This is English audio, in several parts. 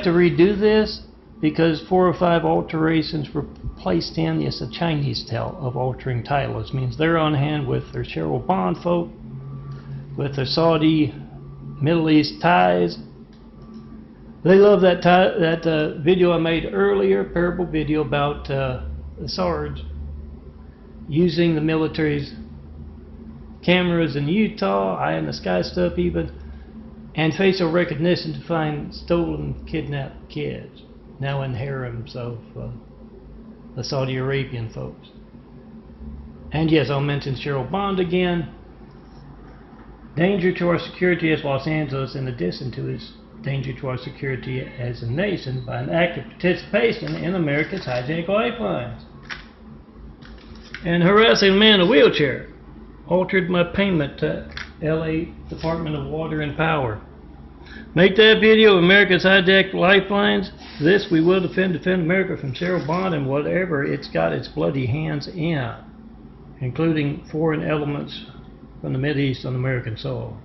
to redo this because 4 or 5 alterations were placed in. It's a Chinese tale of altering titles. It means they're on hand with their Cheryl Bond folk, with their Saudi Middle East ties. They love that video I made earlier, parable video about the Sarge using the military's cameras in Utah, eye in the sky stuff even, and facial recognition to find stolen, kidnapped kids, now in harems of the Saudi Arabian folks. And yes, I'll mention Cheryl Bond again. Danger to our security as Los Angeles, in addition to its danger to our security as a nation by an active participation in America's hijacked lifelines. And harassing a man in a wheelchair altered my payment to LA Department of Water and Power. Make that video of America's hijacked lifelines. This we will defend America from Cheryl Bond and whatever it's got its bloody hands in, including foreign elements from the Mideast on American soil.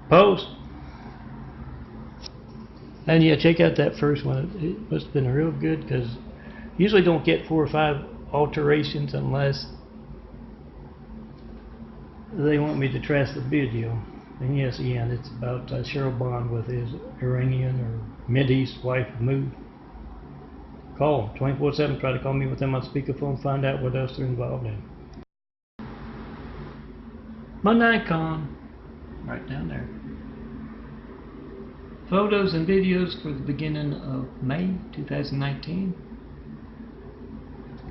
Post. And yeah, check out that first one. It must have been real good because usually don't get 4 or 5 alterations unless they want me to trash the video. And yes, again, it's about Cheryl Bond with his Iranian or Mideast wife move. Call them 24/7. Try to call me with them on speakerphone. Find out what else they're involved in. My Nikon, right down there. Photos and videos for the beginning of May 2019.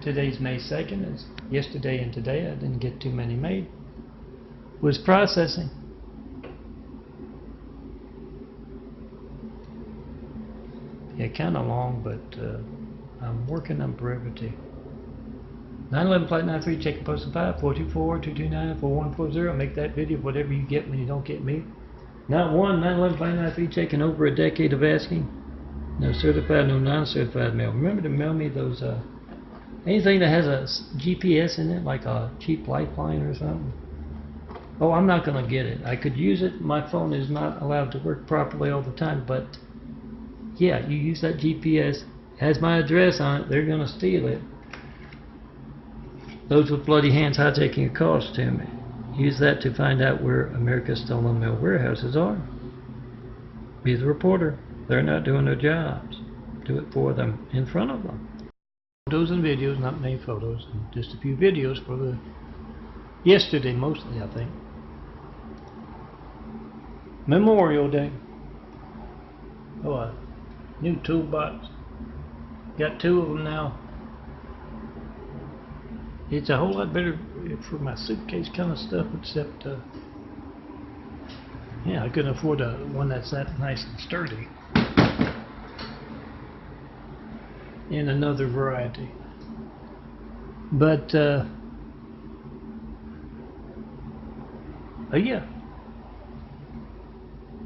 Today's May 2nd. As yesterday and today, I didn't get too many made. Was processing. Yeah, kind of long, but I'm working on brevity. 911 Flight 93, check and post 5, 424-229-4140. Make that video, whatever you get when you don't get me. Not one, 911 Flight 93, checking over a decade of asking. No certified, no non-certified mail. Remember to mail me those, anything that has a GPS in it, like a cheap lifeline or something. Oh, I'm not going to get it. I could use it. My phone is not allowed to work properly all the time, but yeah, you use that GPS, has my address on it, they're going to steal it. Those with bloody hands hijacking your calls to me. Use that to find out where America's stolen mail warehouses are. Be the reporter. They're not doing their jobs. Do it for them, in front of them. Photos and videos, not many photos, and just a few videos for the yesterday mostly, I think. Memorial Day. Oh, a new toolbox. Got 2 of them now. It's a whole lot better for my suitcase kind of stuff, except yeah, I couldn't afford one that's that nice and sturdy. In another variety. But yeah,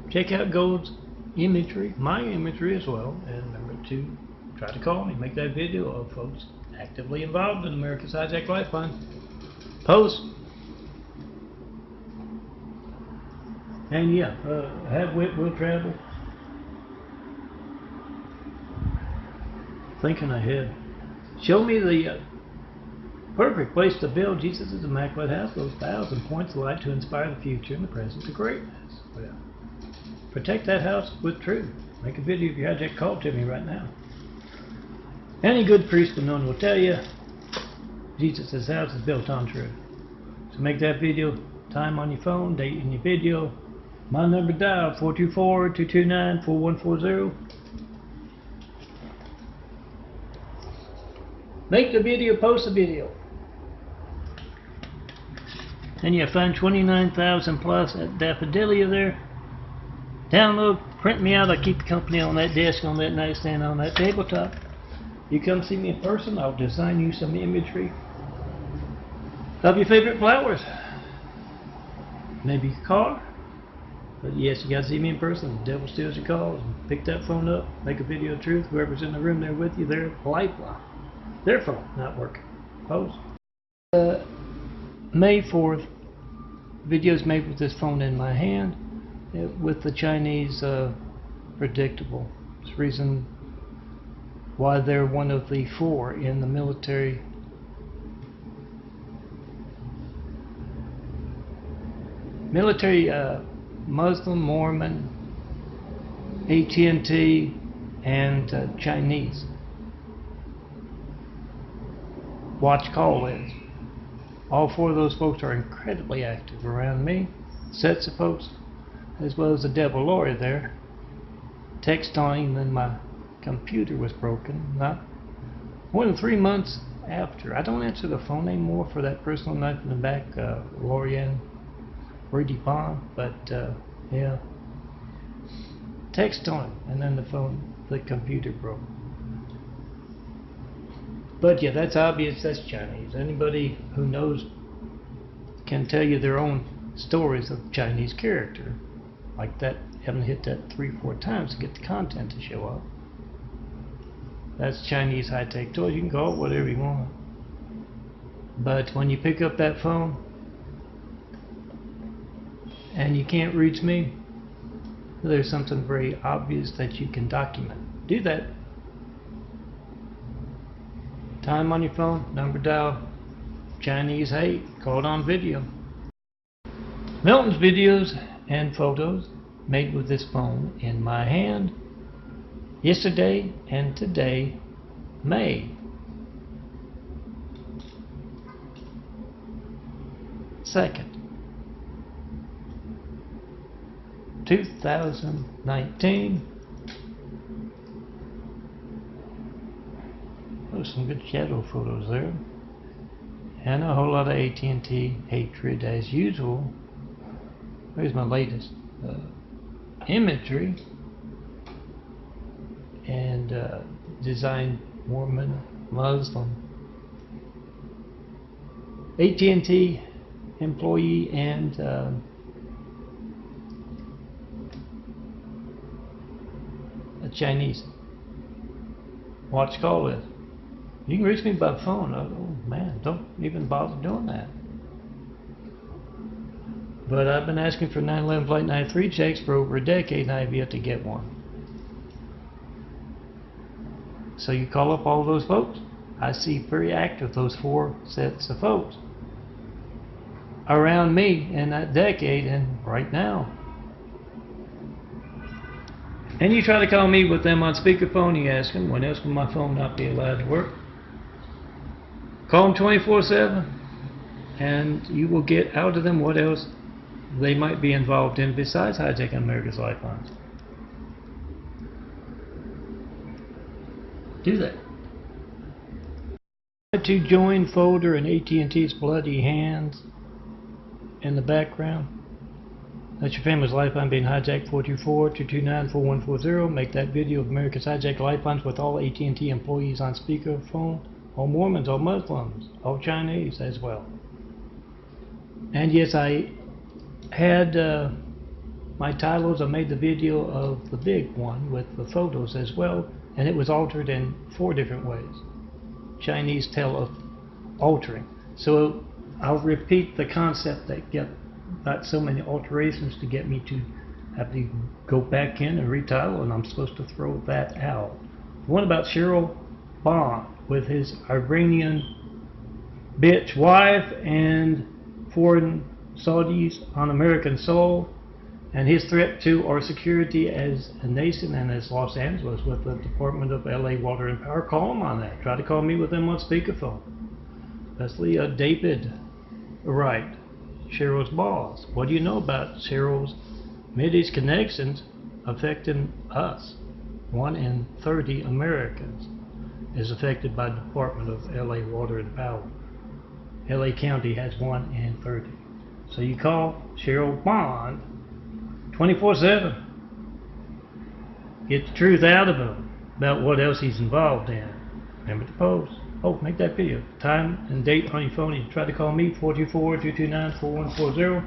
check out Gold's imagery, my imagery as well, and remember to try to call me, make that video of folks actively involved in America's hijacked lifeline. Post. And yeah, have wit, will travel. Thinking ahead. Show me the perfect place to build Jesus' immaculate house, those 1,000 points of light to inspire the future and the present to greatness. Well, protect that house with truth. Make a video of your hijack. Call to me right now. Any good priest and none will tell you Jesus' house is built on truth. So make that video, time on your phone, date in your video. My number dial 424-229-4140. Make the video, post the video. And you find 29,000 plus at DAFFODILIA there. Download, print me out. I keep the company on that desk, on that nightstand, on that tabletop. You come see me in person, I'll design you some imagery of your favorite flowers. Maybe a car. But yes, you gotta see me in person. The devil steals your calls. Pick that phone up, make a video of truth. Whoever's in the room there with you, their lifeline. Their phone not working. Post. May 4th, videos made with this phone in my hand, with the Chinese predictable It's the reason why they're one of the 4 in the military Muslim, Mormon, AT&T, and Chinese watch call list. All 4 of those folks are incredibly active around me. Sets of folks, as well as the devil lawyer there, text on him, then my computer was broken. Not more than 3 months after. I don't answer the phone anymore for that personal knife in the back, Lorian BRADY bond, but yeah, text on him, and then the computer broke. But yeah, that's obvious. That's Chinese. Anybody who knows can tell you their own stories of Chinese character, like that. Having to hit that 3-4 times to get the content to show up. That's Chinese high-tech toys. You can call it whatever you want. But when you pick up that phone and you can't reach me, there's something very obvious that you can document. Do that. Time on your phone, number dial, Chinese hate, call it on video. Melton's videos and photos made with this phone in my hand yesterday and today, May 2nd, 2019. There's some good shadow photos there, and a whole lot of AT&T hatred as usual. Here's my latest imagery, and design Mormon, Muslim, AT&T employee, and a Chinese watch call list. You can reach me by phone. Oh man, don't even bother doing that. But I've been asking for 9/11 Flight 93 checks for over a decade, and I've yet to get one. So you call up all those folks. I see very active those 4 sets of folks around me in that decade and right now. And you try to call me with them on speakerphone. You ask them, when else will my phone not be allowed to work? Call them 24/7, and you will get out of them what else they might be involved in besides hijacking America's lifelines. Do that. To join folder and AT&T's bloody hands in the background. That's your family's lifeline being hijacked. 424-229-4140. Make that video of America's hijacked lifelines with all AT&T employees on speakerphone. All Mormons, all Muslims, all Chinese as well. And yes, I had my titles. I made the video of the big one with the photos as well, and it was altered in 4 different ways. Chinese tell of altering. So I'll repeat the concept that got so many alterations to get me to have to go back in and retitle, and I'm supposed to throw that out. One about Cheryl Bond with his Iranian bitch wife and foreign Saudis on American soil, and his threat to our security as a nation and as Los Angeles with the Department of LA Water and Power. Call them on that. Try to call me with them on speakerphone. Especially David Wright, Cheryl's boss. What do you know about Cheryl's Mideast connections affecting us? 1 in 30 Americans is affected by the Department of LA Water and Power. LA County has 1 in 30. So you call Cheryl Bond 24/7. Get the truth out of him about what else he's involved in. Remember to post. Oh, make that video. Time and date on your phone. You try to call me, 424-229-4140.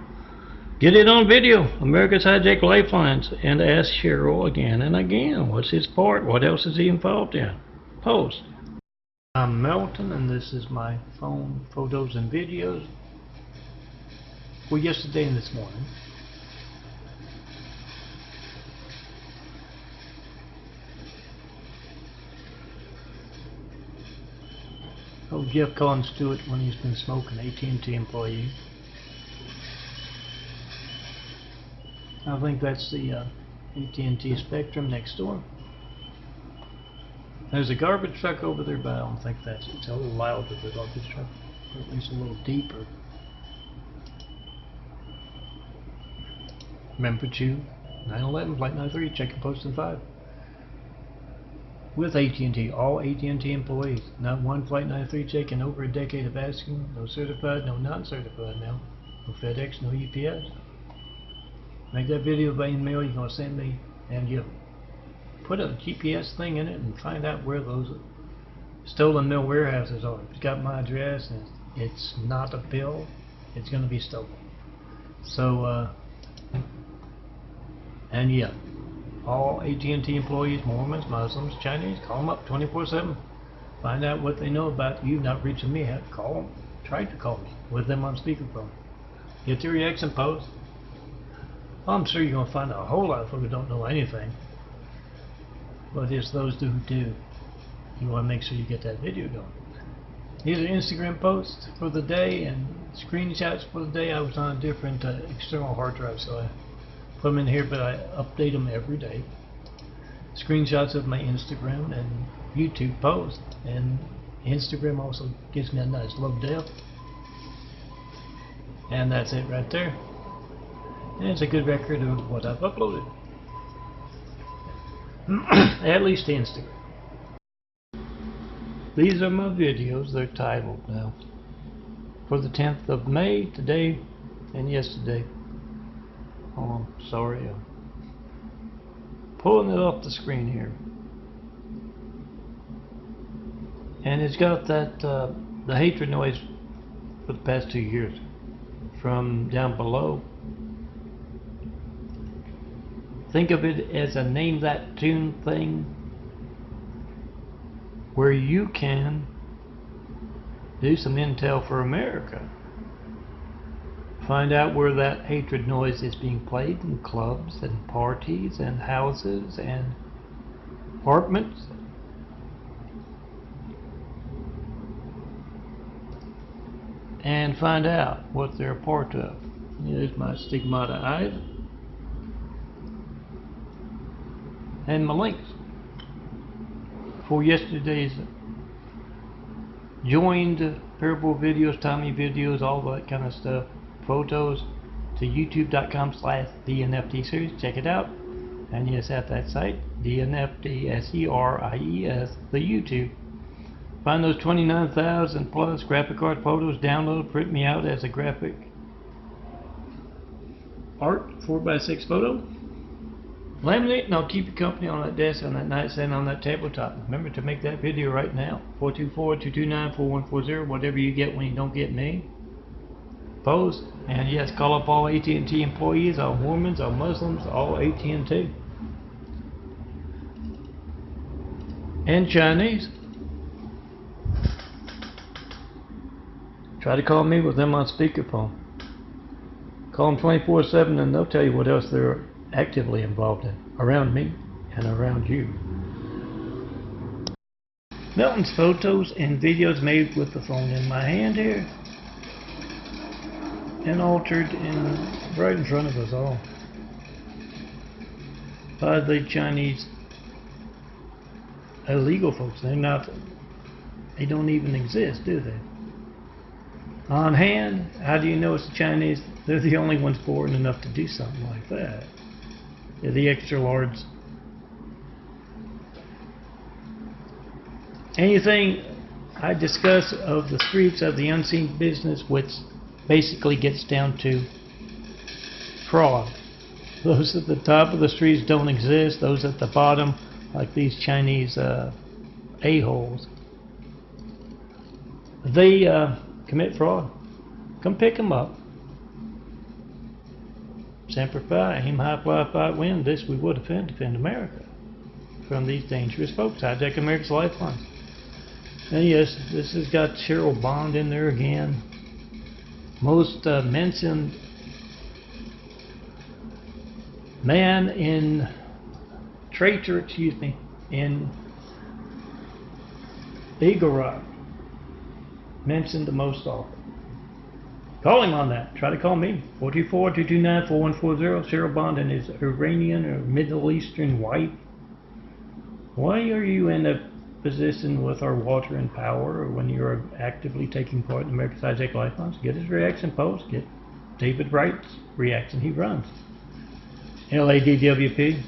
Get it on video. America's hijacked lifelines. And ask Cheryl again and again. What's his part? What else is he involved in? Post. I'm Melton, and this is my phone photos and videos for yesterday and this morning. Oh, Jeff calling Stewart when he's been smoking, AT&T employee. I think that's the AT&T Spectrum next door. There's a garbage truck over there, but I don't think that's it. It's a little louder, the garbage truck, or at least a little deeper. Remember you, 911, Flight 93, checking post in 5. With AT&T, all AT&T employees. Not one Flight 93 check in over a decade of asking. No certified, no non-certified now. No FedEx, no UPS. Make that video by email you're going to send me, and you put a GPS thing in it and find out where those stolen mail warehouses are. If it's got my address and it's not a bill, it's going to be stolen. So, and yeah, all AT&T employees, Mormons, Muslims, Chinese, call them up 24/7. Find out what they know about you not reaching me. Call them. Try to call me with them on speakerphone. Get your reaction post. I'm sure you're going to find a whole lot of folks who don't know anything. But it's those who do. You want to make sure you get that video going. These are Instagram posts for the day and screenshots for the day. I was on a different external hard drive, so I put them in here, but I update them every day. Screenshots of my Instagram and YouTube posts. And Instagram also gives me a nice low def. And that's it right there. And it's a good record of what I've uploaded. At least to Instagram. These are my videos. They're titled now. For the 10th of May, today and yesterday. Oh, I'm sorry. I'm pulling it off the screen here. And it's got that, the hatred noise for the past 2 years. From down below. Think of it as a name that tune thing where you can do some intel for America. Find out where that hatred noise is being played in clubs and parties and houses and apartments. And find out what they're a part of. Here's my stigmata eyes. And my links for yesterday's joined parable videos, Tommy videos, all that kind of stuff, photos to youtube.com/DNFD series. Check it out. And yes, at that site, DNFDSERIES, the YouTube. Find those 29,000 plus graphic art photos, download, print me out as a graphic art 4x6 photo. Laminate, and I'll keep you company on that desk, on that nightstand, on that tabletop. Remember to make that video right now. 424-229-4140, whatever you get when you don't get me. Post, and yes, call up all AT&T employees, all Mormons, all Muslims, all AT&T. And Chinese. Try to call me with them on speakerphone. Call them 24/7 and they'll tell you what else they're actively involved in, around me and around you. Melton's photos and videos made with the phone in my hand here and altered right in front of us all by the Chinese illegal folks. They don't even exist, do they? On hand, how do you know it's the Chinese? They're the only ones boring enough to do something like that. They're the extra large. Anything I discuss of the streets of the unseen business, which basically gets down to fraud. Those at the top of the streets don't exist. Those at the bottom, like these Chinese a-holes, they commit fraud. Come pick them up. Semper Fi, aim high, fly, fight, win. This we would defend America from these dangerous folks. Hijack America's lifeline. And yes, this has got Cheryl Bond in there again. Most mentioned man in in Eagle Rock. mentioned the most often. Call him on that. Try to call me. 424-229-4140. Cheryl Bond and his Iranian or Middle Eastern wife. Why are you in a position with our water and power, or when you're actively taking part in America's High-Tech Lifelines? Get his reaction post. Get David Wright's reaction. He runs. LADWP.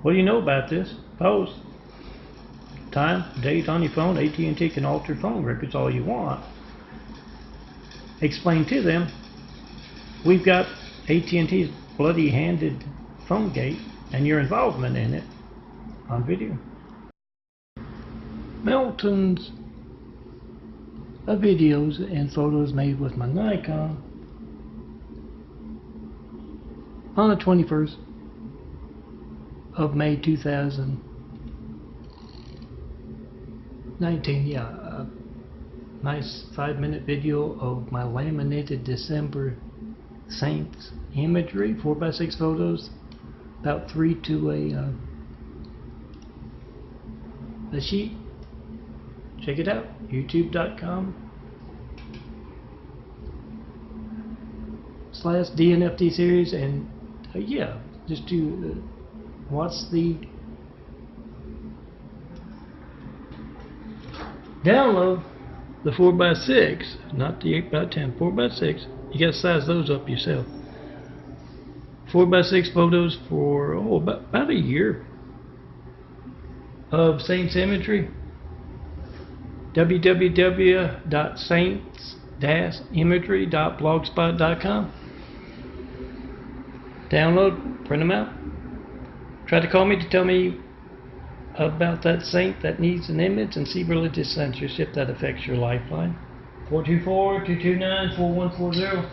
What do you know about this? Post. Time, date on your phone. AT&T can alter phone records all you want. Explain to them, we've got AT&T's bloody-handed phone gate and your involvement in it on video. Melton's videos and photos made with my Nikon on the 21st of May 2019. Yeah, a nice 5-minute video of my laminated December Saints imagery, 4x6 photos, about 3 to a sheet. Check it out, youtube.com/DNFD series, and yeah, just to watch the download the 4x6, not the 8x10, 4x6. You gotta size those up yourself. 4x6 photos for about a year of Saints imagery. www.saints-imagery.blogspot.com. Download, print them out. Try to call me to tell me about that saint that needs an image and see religious censorship that affects your lifeline. 424-229-4140.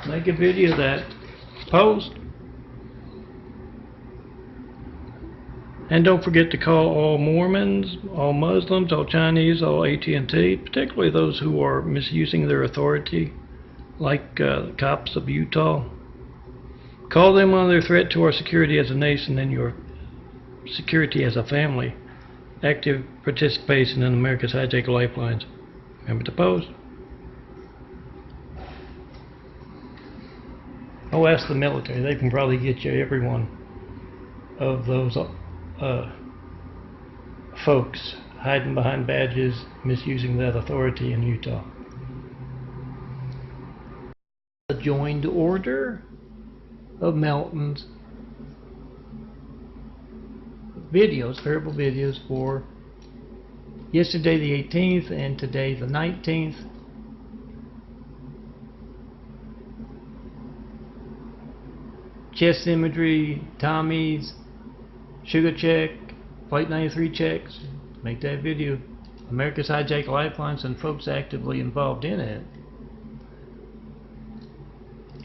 Make a video of that. Post. And don't forget to call all Mormons, all Muslims, all Chinese, all AT&T, particularly those who are misusing their authority, like the cops of Utah. Call them on their threat to our security as a nation and your security as a family. Active participation in America's High-Tech Lifelines. Remember to post. Oh, ask the military. They can probably get you every one of those folks hiding behind badges, misusing that authority in Utah. A joined order of Melton's videos, variable videos for yesterday the 18th and today the 19th. Chest imagery, Tommy's, sugar check, Flight 93 checks. Make that video. America's Hijack Lifelines and folks actively involved in it.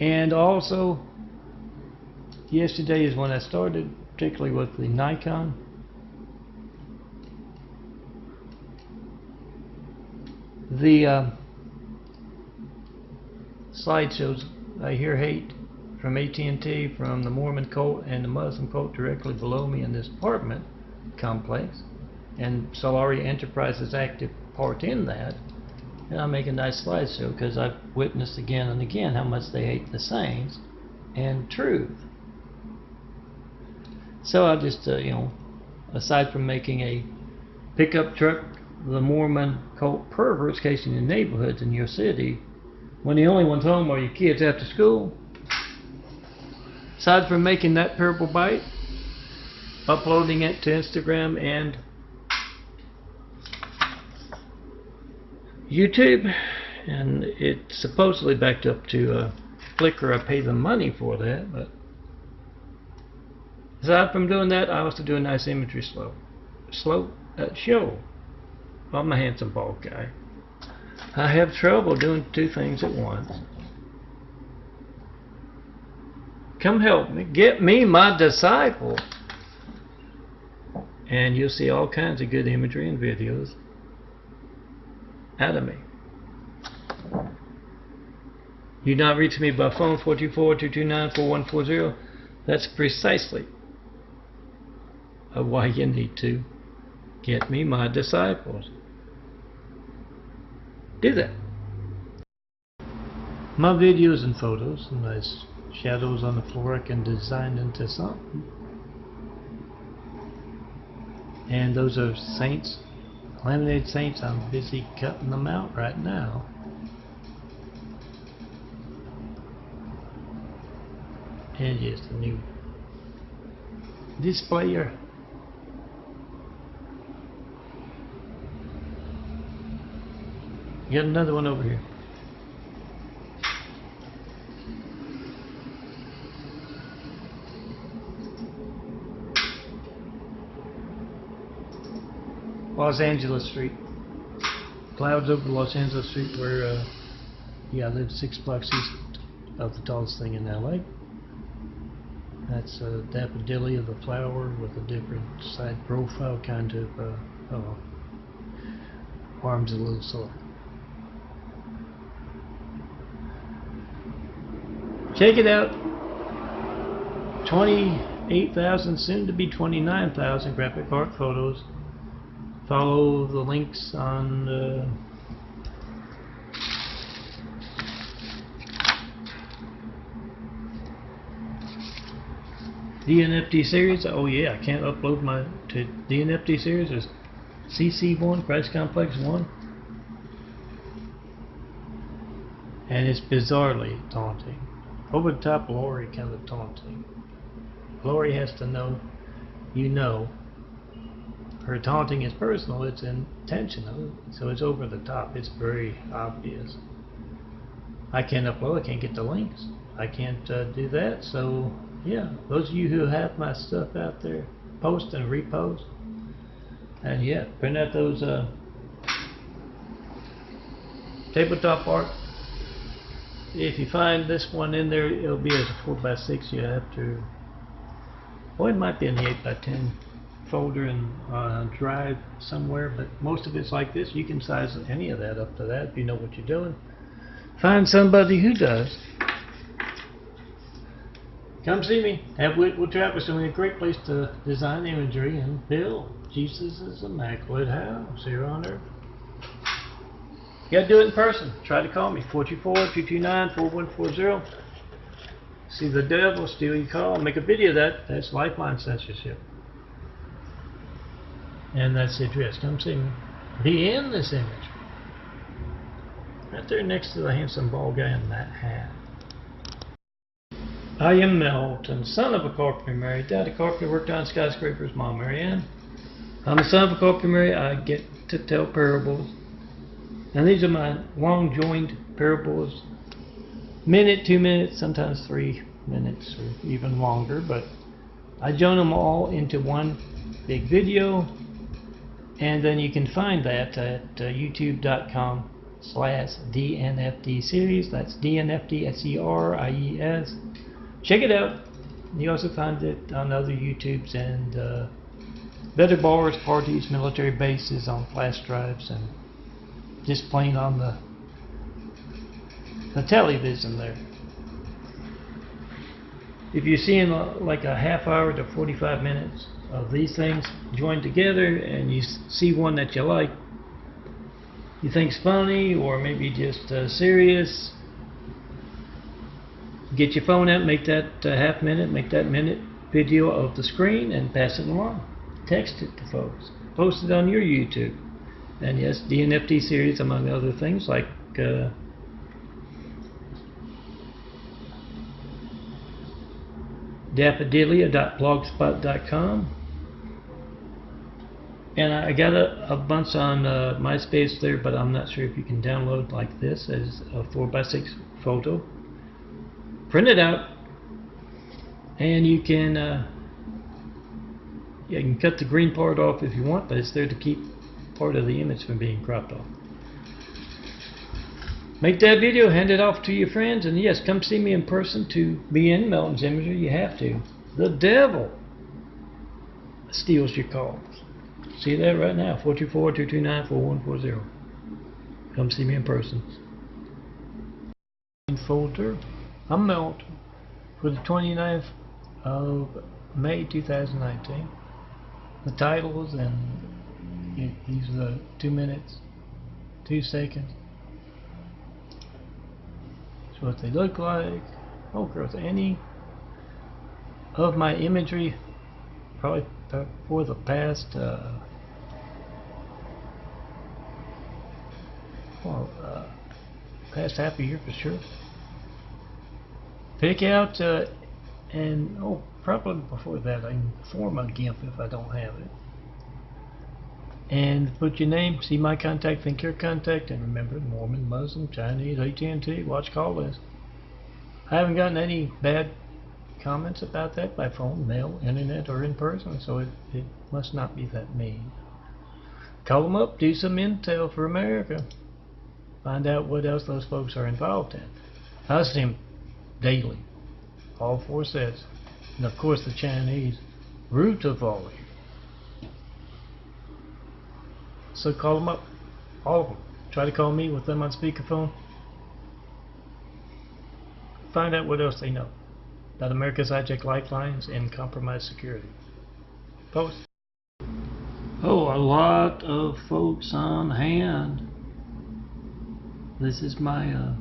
And also, yesterday is when I started, particularly with the Nikon. The slideshows, I hear hate from AT&T, from the Mormon cult and the Muslim cult directly below me in this apartment complex, and Solari Enterprises active part in that. And I make a nice slideshow because I've witnessed again and again how much they hate the Saints and truth. So I just, aside from making a pickup truck, the Mormon cult perverts casing in neighborhoods in your city, when the only ones home are your kids after school, aside from making that purple bite, uploading it to Instagram and YouTube, and it's supposedly backed up to Flickr. I pay them money for that, but aside from doing that, I also do a nice imagery show. I'm a handsome bald guy. I have trouble doing two things at once. Come help me. Get me my disciple. And you'll see all kinds of good imagery and videos out of me. You not reach me by phone, 424-229-4140. That's precisely why you need to get me my disciples. do that. My videos and photos, some nice shadows on the floor I can design into something. And those are saints, laminated saints. I'm busy cutting them out right now. And yes, the new displayer. Got another one over here. Los Angeles Street. Clouds over Los Angeles Street where I live 6 blocks east of the tallest thing in LA. That's a daffodilia, the flower with a different side profile, kind of arms a little sore. Check it out. 28,000, soon to be 29,000 graphic art photos. Follow the links on DNFD series. Oh yeah, I can't upload my to DNFD series. There's CC1, Christ Complex 1. And it's bizarrely taunting. Over the top Lori kind of taunting. Lori has to know, you know, her taunting is personal, it's intentional, so it's over the top, it's very obvious. I can't upload, I can't get the links, I can't do that, so yeah, those of you who have my stuff out there, post and repost, and yeah, print out those tabletop art. If you find this one in there, it'll be as a 4x6. You have to, well, it might be in the 8x10 folder and drive somewhere, but most of it's like this. You can size any of that up to that if you know what you're doing. Find somebody who does. Come see me. We'll chat with somebody. A great place to design imagery and build Jesus' immaculate house here on earth. You gotta do it in person. Try to call me, 424-229-4140. See the devil, steal your call, make a video of that. That's lifeline censorship. And that's the address. Come see me. Be in this image. Right there next to the handsome bald guy in that hat. I am Melton, son of a carpenter Mary. Daddy carpenter, worked on skyscrapers. Mom Mary Ann. I'm the son of a carpenter Mary. I get to tell parables. And these are my long joined parables, minute, 2 minutes, sometimes 3 minutes or even longer, but I join them all into one big video, and then you can find that at youtube.com/DNFD series. That's DNFD SERIES. Check it out. You also find it on other YouTubes and better bars, parties, military bases, on flash drives, and just plain on the television there. If you're seeing like a half hour to 45 minutes of these things joined together and you see one that you like, you think's funny or maybe just serious, get your phone out, make that half minute, make that minute video of the screen and pass it along. Text it to folks. Post it on your YouTube. And yes, DNFD series, among other things, like daffodilia.blogspot.com. And I got a bunch on MySpace there, but I'm not sure if you can download like this as a 4x6 photo. Print it out, and you can cut the green part off if you want, but it's there to keep part of the image from being cropped off. Make that video, hand it off to your friends, and yes, come see me in person to be in Melton's imagery. You have to. The devil steals your calls. See that right now, 424-229-4140. Come see me in person. Folder. I'm Melton for the 29th of May 2019. The titles and these are the 2 minutes, 2 seconds, what they look like. Oh, girls, any of my imagery, probably for the past past half a year for sure. Pick out and probably before that I can form a GIF if I don't have it. And put your name, see my contact, think your contact, and remember Mormon, Muslim, Chinese, AT&T, watch call list. I haven't gotten any bad comments about that by phone, mail, internet, or in person, so it must not be that mean. Call them up, do some intel for America. Find out what else those folks are involved in. I see them daily, all 4 sets. And of course the Chinese, root of all of you. So call them up, all of them. Try to call me with them on speakerphone. Find out what else they know about America's hijacked lifelines and compromised security. Post. Oh, a lot of folks on hand. This is my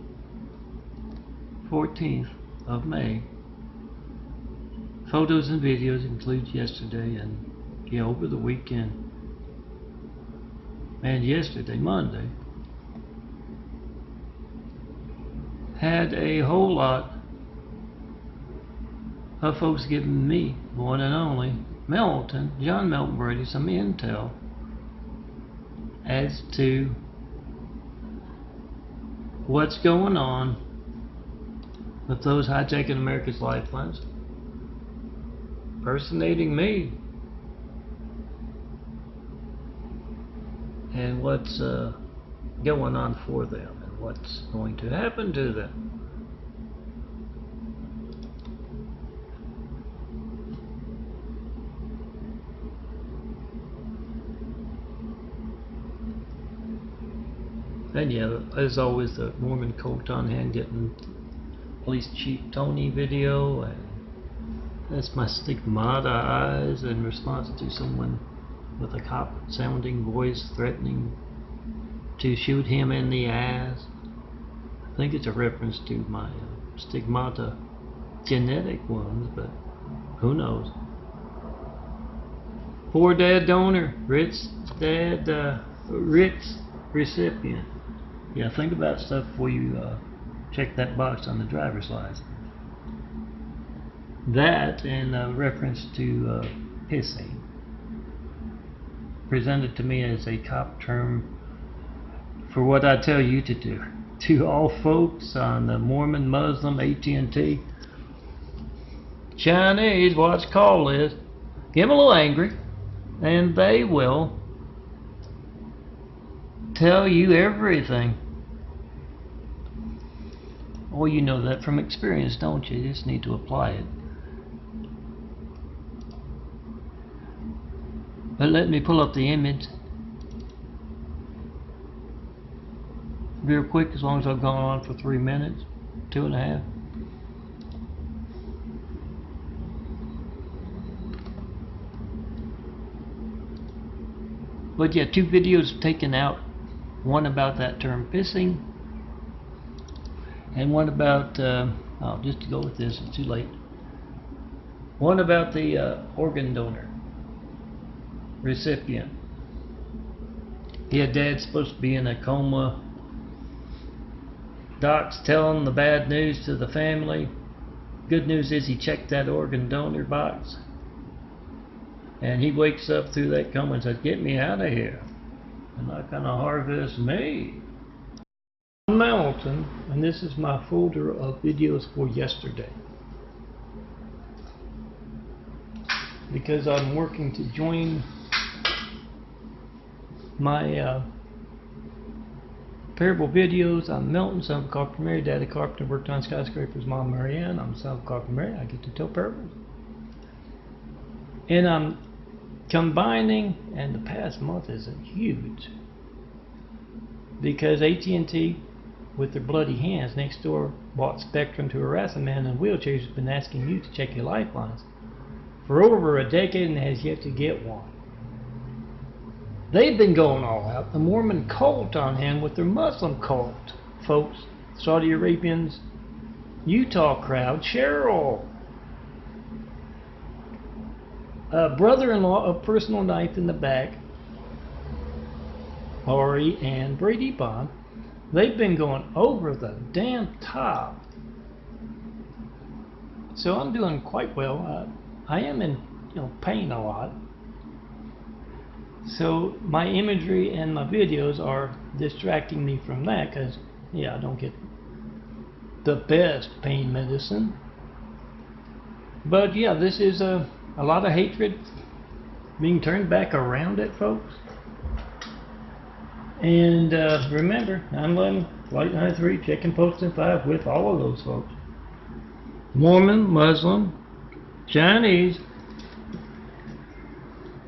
14th of May. Photos and videos include yesterday and over the weekend. And yesterday, Monday, had a whole lot of folks giving me, one and only, Melton, John Melton Brady, some intel as to what's going on with those hijacking America's lifelines, impersonating me, and what's going on for them and what's going to happen to them. And yeah, as always, the Mormon cult on hand getting Police Chief Tony video, and that's my stigmata eyes in response to someone with a cop sounding voice threatening to shoot him in the ass. I think it's a reference to my stigmata genetic ones, but who knows. Poor dad donor, rich dad, rich recipient. Yeah, think about stuff before you check that box on the driver's license. That in reference to pissing, presented to me as a cop term for what I tell you to do. To all folks on the Mormon, Muslim, AT&T, Chinese watch call list, get them a little angry, and they will tell you everything. Oh, you know that from experience, don't you? You just need to apply it. But let me pull up the image real quick, as long as I've gone on for 3 minutes, 2.5. But yeah, 2 videos taken out. One about that term pissing, and one about, just to go with this, it's too late. One about the organ donor recipient. He had dad supposed to be in a coma. Doc's telling the bad news to the family. Good news is he checked that organ donor box, and he wakes up through that coma and says, "Get me out of here. They're not gonna harvest me." Melton, and this is my folder of videos for yesterday, because I'm working to join my parable videos. I'm Melton, son of Carpenter Mary. Daddy Carpenter worked on skyscrapers. Mom Marianne. I'm son of Carpenter Mary. I get to tell parables, and I'm combining, and the past month is huge, because AT&T, with their bloody hands next door, bought Spectrum to harass a man in wheelchairs who's been asking you to check your lifelines for over a decade and has yet to get one. They've been going all out. The Mormon cult on hand with their Muslim cult folks, Saudi Arabians, Utah crowd, Cheryl. Brother-in-law, a personal knife in the back, Ari and Brady Bond. They've been going over the damn top. So I'm doing quite well. I am in pain a lot. So my imagery and my videos are distracting me from that, because I don't get the best pain medicine. But yeah, this is a lot of hatred being turned back around at folks. And remember, 9/11, Flight 93, checking posting 5 with all of those folks. Mormon, Muslim, Chinese,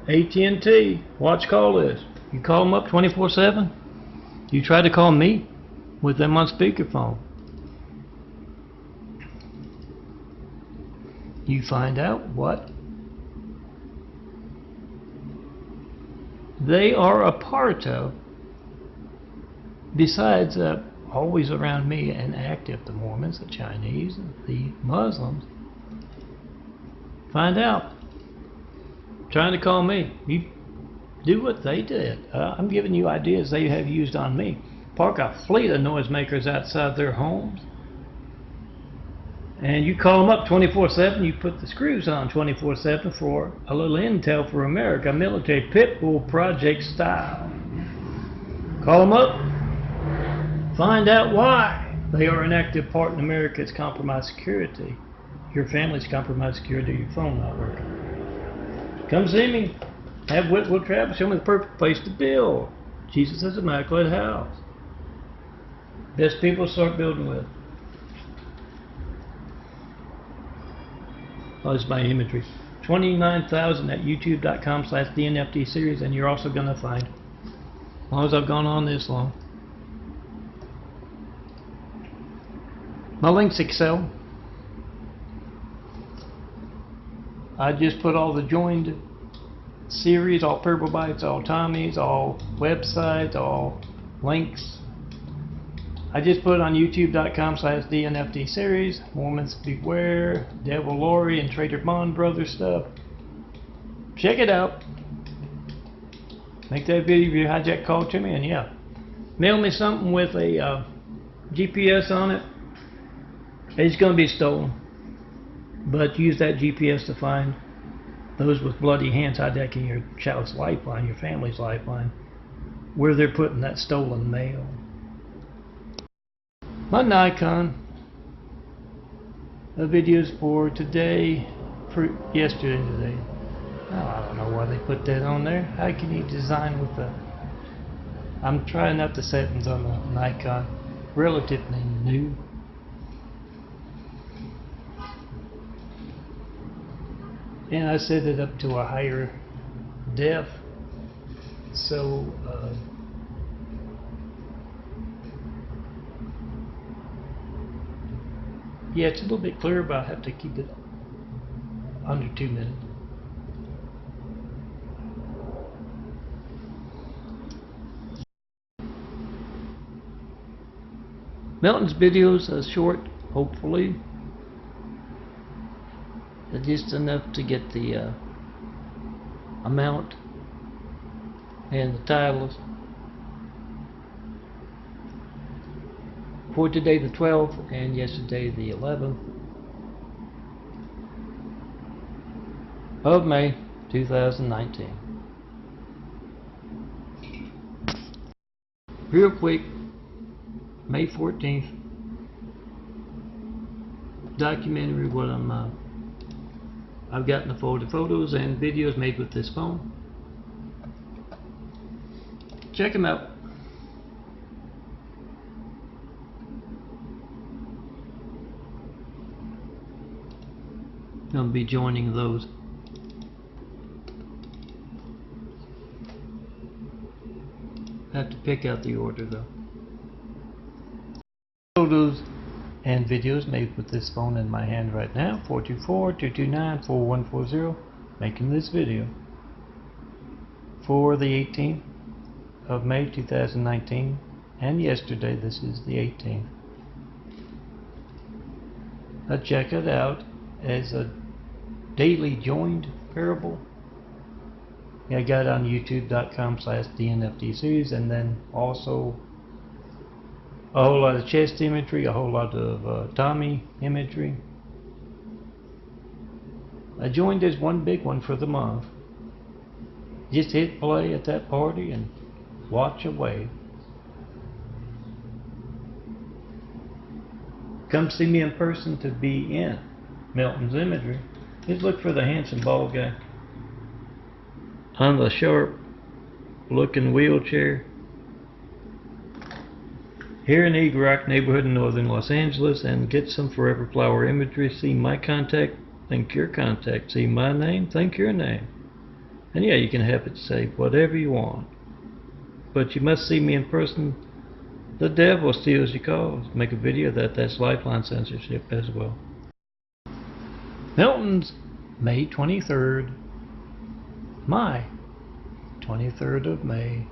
AT&T, watch call list. You call them up 24/7. You try to call me with them on speakerphone. You find out what they are a part of, besides always around me and active, the Mormons, the Chinese, the Muslims. Find out. Trying to call me. You do what they did. I'm giving you ideas they have used on me. Park a fleet of noisemakers outside their homes, and you call them up 24/7. You put the screws on 24/7 for a little intel for America, military pit bull project style. Call them up. Find out why they are an active part in America's compromised security. Your family's compromised security, your phone not working. Come see me. Have Whitwell travel. Show me the perfect place to build. Jesus is Immaculate House. Best people to start building with. Oh, this is my imagery. 29,000 at youtube.com/DNFD series, and you're also going to find, as long as I've gone on this long, my links excel. I just put all the joined series, all purple bytes, all Tommies, all websites, all links. I just put on youtube.com/DNFD series, Mormons Beware, Devil Lori and Trader Bond Brothers stuff. Check it out. Make that video of your hijack call to me, and mail me something with a GPS on it. It's going to be stolen. But use that GPS to find those with bloody hands hijacking your child's lifeline, your family's lifeline, where they're putting that stolen mail. My Nikon videos for today, for yesterday and today. Oh, I don't know why they put that on there. How can you design with the... I'm trying out the settings on the Nikon, relatively new. And I set it up to a higher def, so it's a little bit clearer, but I have to keep it under 2 minutes. Melton's videos are short, hopefully. Just enough to get the amount and the titles. For today the 12th and yesterday the 11th of May 2019. Real quick, May 14th documentary, what I've gotten the photos and videos made with this phone. Check them out. I'll be joining those. I have to pick out the order though. Photos and videos made with this phone in my hand right now, 424-229-4140, making this video for the 18th of May 2019, and yesterday, this is the 18th. check it out as a daily joined parable. I got it on youtube.com/DNFD series, and then also a whole lot of chest imagery, a whole lot of Tommy imagery. I joined as one big one for the month. Just hit play at that party and watch away. Come see me in person to be in Melton's imagery. Just look for the handsome bald guy on the sharp looking wheelchair here in Eagle Rock neighborhood in northern Los Angeles, and get some Forever Flower imagery. See my contact, think your contact. See my name, think your name. And yeah, you can have it say whatever you want, but you must see me in person. The devil steals your calls. Make a video of that. That's lifeline censorship as well. Melton's May 23rd. My 23rd of May.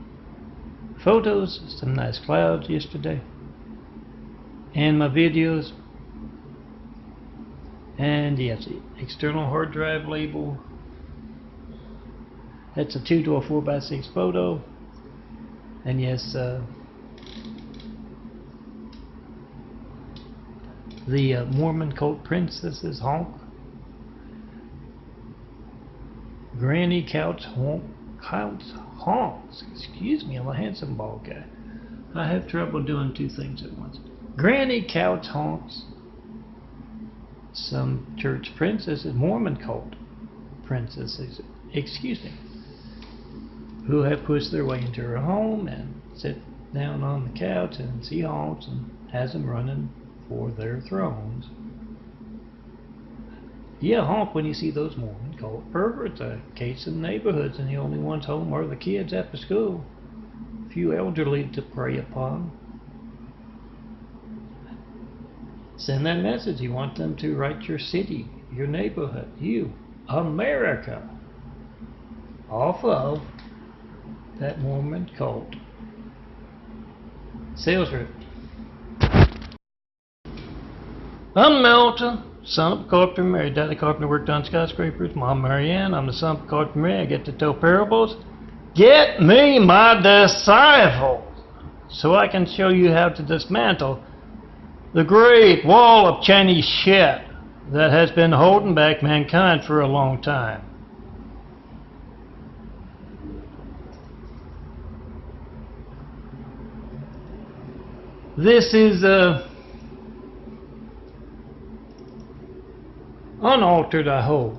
Photos, some nice clouds yesterday. And my videos. And yes, the external hard drive label. That's a 2-door 4x6 photo. And yes, the Mormon cult princesses honk. Granny couch honks. Excuse me, I'm a handsome bald guy. I have trouble doing two things at once. Granny couch honks. Some church princesses, Mormon cult princesses, excuse me, who have pushed their way into her home and sit down on the couch, and she honks and has them running for their thrones. Yeah, honk when you see those Mormon cult perverts. A case in neighborhoods, and the only ones home are the kids after school. A few elderly to prey upon. Send that message. You want them to write your city, your neighborhood, you, America, off of that Mormon cult. Sales rep. I'm Melton, son of a carpenter. Mary, Daddy carpenter, worked on skyscrapers. Mom Marianne, I'm the son of a carpenter. Mary, I get to tell parables. Get me my disciples, so I can show you how to dismantle the great wall of Chinese shit that has been holding back mankind for a long time. This is unaltered, I hope.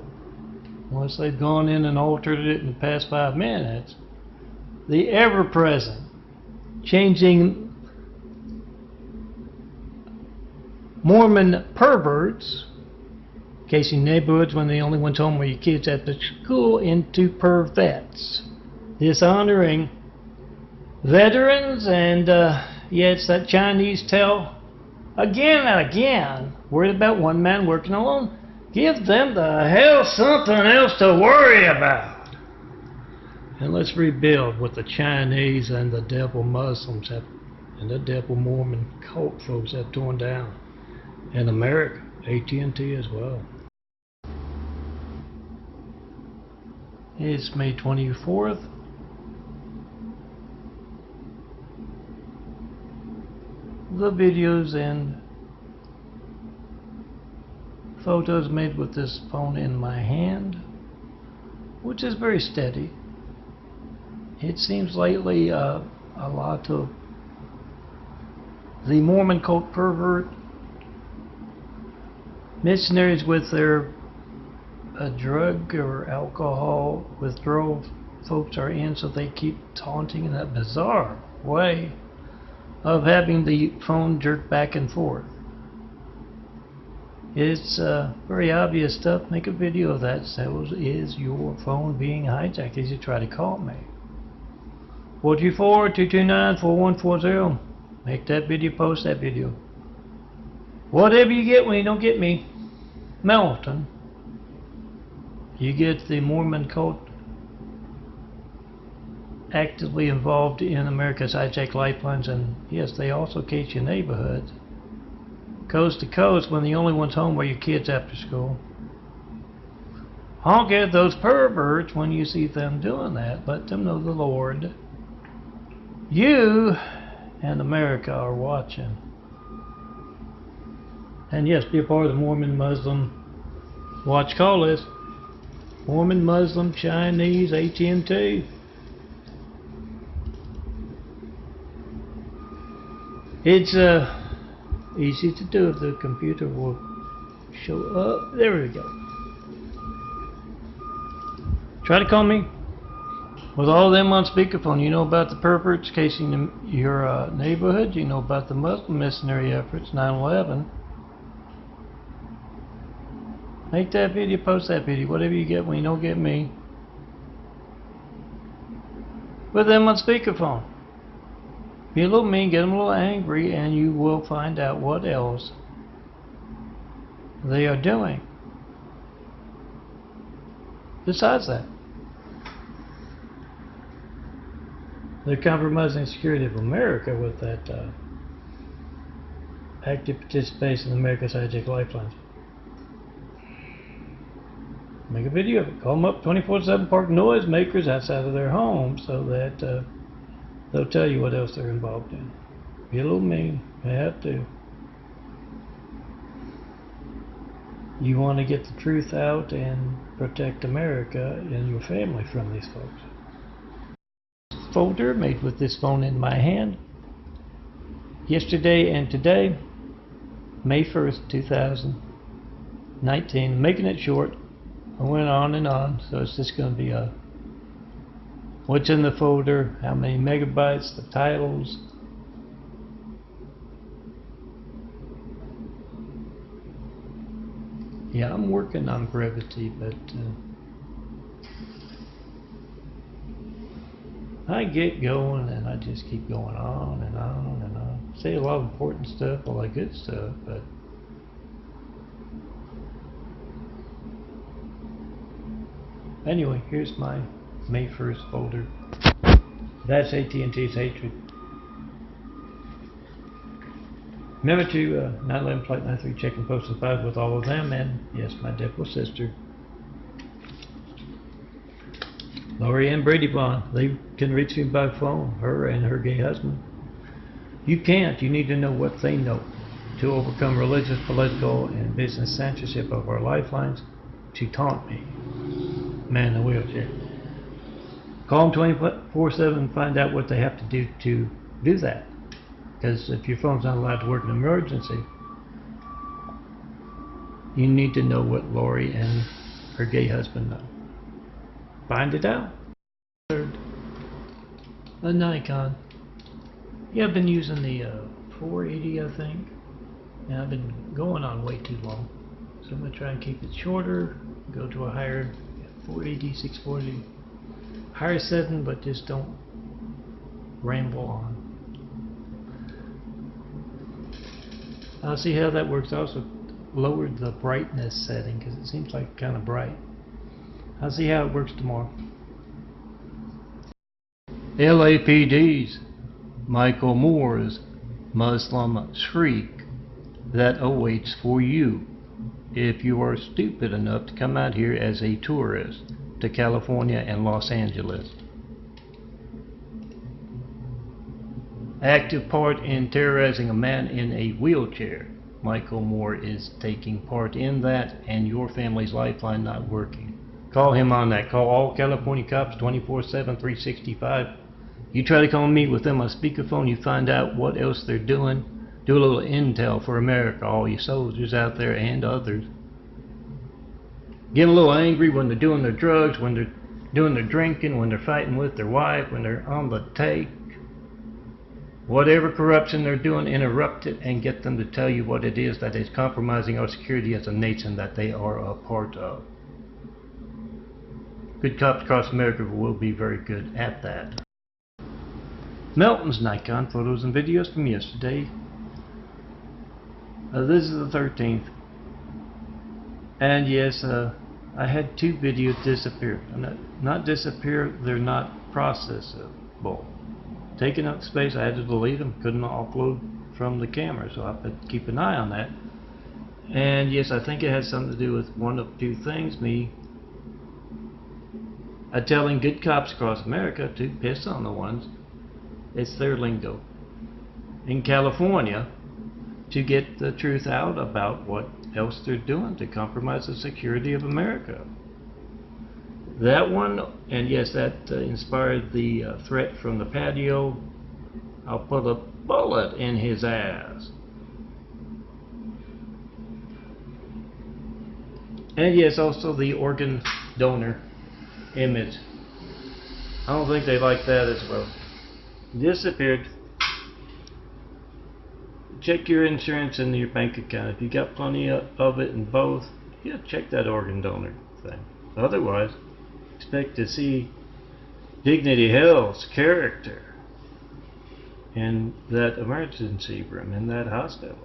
Once they've gone in and altered it in the past 5 minutes, the ever-present, changing Mormon perverts, casing neighborhoods when the only ones home were your kids at the school, into pervets, dishonoring veterans, and yeah, it's that Chinese tale again and again, worried about one man working alone. Give them the hell something else to worry about. And let's rebuild what the Chinese and the devil Muslims have, and the devil Mormon cult folks have torn down. In America, AT&T as well. It's May 24th. The videos and photos made with this phone in my hand, which is very steady. It seems lately a lot of the Mormon cult pervert missionaries with their drug or alcohol withdrawal folks are in, so they keep taunting in that bizarre way of having the phone jerk back and forth. It's very obvious stuff. Make a video of that. So is your phone being hijacked as you try to call me? 424-229-4140. Make that video, post that video. Whatever you get when you don't get me, Melton. You get the Mormon cult actively involved in America's hijacked lifelines, and yes, they also case your neighborhoods. coast to coast when the only ones home are your kids after school. Honk at those perverts when you see them doing that. Let them know the Lord, you and America, are watching. And yes, be a part of the Mormon Muslim watch call list. Mormon, Muslim, Chinese, AT&T. It's easy to do if the computer will show up. There we go. Try to call me. With all of them on speakerphone, you know about the perverts casing your neighborhood. You know about the Muslim missionary efforts, 9/11. Make that video, post that video, whatever you get when you don't get me. Put them on speakerphone. Be a little mean, get them a little angry, and you will find out what else they are doing. Besides that, they're compromising the security of America with that active participation in America's hijack lifelines. Make a video of it. Call them up 24/7, park noisemakers outside of their homes so that they'll tell you what else they're involved in. Be a little mean. They have to. You want to get the truth out and protect America and your family from these folks. Folder made with this phone in my hand. Yesterday and today, May 1st, 2019. Making it short. I went on and on, so it's just going to be a what's in the folder, how many megabytes, the titles. Yeah, I'm working on brevity, but I get going and I just keep going on and on and on. Say a lot of important stuff, all that good stuff, but anyway, here's my May 1st folder. That's AT&T's hatred. Remember to 9/11 Flight 93 check and post and five with all of them, and yes, my deathful sister, Lori and Brady Bond. They can reach me by phone, her and her gay husband. You can't. You need to know what they know to overcome religious, political, and business censorship of our lifelines to taunt me. Man in a wheelchair. Call them 24/7 and find out what they have to do that. Because if your phone's not allowed to work in an emergency, you need to know what Lori and her gay husband know. Find it out. Third, a Nikon. Yeah, I've been using the 480, I think, and I've been going on way too long. So I'm going to try and keep it shorter, go to a higher 480, 640, higher setting, but just don't ramble on. I'll see how that works. I also lowered the brightness setting because it seems like kind of bright. I'll see how it works tomorrow. LAPD's Michael Moore's Muslim shriek that awaits for you if you are stupid enough to come out here as a tourist to California and Los Angeles. Active part in terrorizing a man in a wheelchair. Michael Moore is taking part in that, and your family's lifeline not working. Call him on that. Call all California cops 24/7, 365. You try to call me with them on speakerphone, you find out what else they're doing. Do a little intel for America, all you soldiers out there and others. Get them a little angry when they're doing their drugs, when they're doing their drinking, when they're fighting with their wife, when they're on the take. Whatever corruption they're doing, interrupt it and get them to tell you what it is that is compromising our security as a nation that they are a part of. Good cops across America will be very good at that. Melton's Nikon photos and videos from yesterday. This is the 13th. And yes, I had two videos disappear. Not disappear, they're not processable. Taking up space, I had to delete them. Couldn't upload from the camera, so I have to keep an eye on that. And yes, I think it has something to do with one of two things: me telling good cops across America to piss on the ones, it's their lingo, in California, to get the truth out about what else they're doing to compromise the security of America. That one, and yes, that inspired the threat from the patio: I'll put a bullet in his ass. And yes, also the organ donor image. I don't think they like that as well. Disappeared. Check your insurance and your bank account. If you got plenty of it in both, yeah, check that organ donor thing. Otherwise, expect to see Dignity Health's character in that emergency room in that hospital.